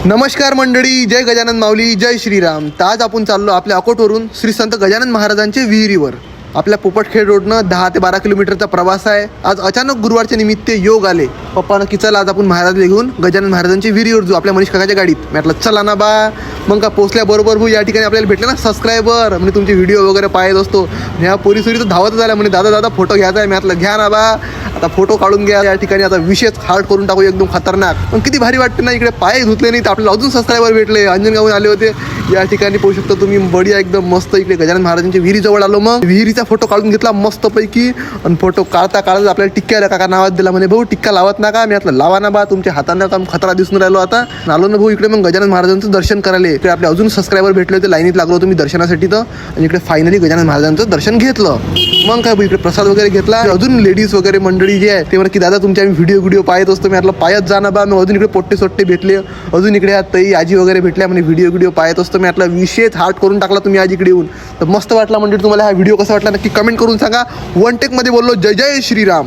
नमस्कार मंडळी, जय गजानन माऊली, जय श्रीराम. तर आज आपण चाललो आपल्या अकोटवरून श्री संत गजानन महाराजांचे विहिरीवर. आपल्या पोपटखेड रोडनं 10 ते 12 किलोमीटरचा प्रवास आहे. आज अचानक गुरुवारच्या निमित्त योग आले पप्पानं की चला आज आपण महाराजला घेऊन गजानन महाराजांच्या विहिरीवर जाऊ आपल्या मनीष काकाच्या गाडीत. मी म्हटलं चला ना बा. मग का पोचल्याबरोबर भाऊ या ठिकाणी आपल्याला भेटले ना सबस्क्रायबर, म्हणजे तुमचे व्हिडिओ वगैरे पाहत असतो. ह्या पोरीसोरी तर धावतच आल्या म्हणे दादा दादा फोटो घ्यायचा आहे. मी म्हटलं घ्या ना बा, आता फोटो काढून घ्या. या ठिकाणी आता विशेष हार्ड करून टाकू एकदम खतरनाक. पण किती भारी वाटते ना, इकडे पाय धुतले नाही तर आपल्याला अजून सबस्क्रायबर भेटले. अंजनगावून आले होते. या ठिकाणी पाहू शकता तुम्ही, बढिया एकदम मस्त इकडे गजानन महाराजांच्या विहिरीजवळ आलो. मग विहिरीचा फोटो काढून घेतला मस्तपैकी. आणि फोटो काढता काढता आपल्याला टिक्क्या काका नावात दिला. म्हणे भाऊ टिक्का लावत ना का? मी म्हटलं लावा ना बा, तुमच्या हाताने काम खतरा दिसून राहिलो. आता आलो ना भाऊ इकडे मग गजानन महाराजांचं दर्शन करायला. इकडे आपले अजून सबस्क्रायबर भेटले होते, लाईनीत लागलो तुम्ही दर्शनासाठी. तर आणि इकडे फायनली गजानन महाराजांचं दर्शन घेतलं. मग काय भाऊ इकडे प्रसाद वगैरे घेतला. अजून लेडीज वगैरे मंडळी जे आहे ते म्हणा की दादा तुमचे आम्ही व्हिडिओ पाहत असतो. मी म्हटलं पायत जा ना बा. मी अजून इकडे पोट्टे सोट्टे भेटले, अजून इकडे ताई आजी वगैरे भेटल्या. म्हणजे व्हिडिओ पाहत असतो. मी म्हटलं विशेष हार्ट करून टाकला तुम्ही आज इकडे येऊन. तर मस्त वाटला. म्हणजे तुम्हाला हा व्हिडिओ कसा वाटला नक्की कमेंट करून सांगा. वन टेक मध्ये बोललो जय जय श्रीराम.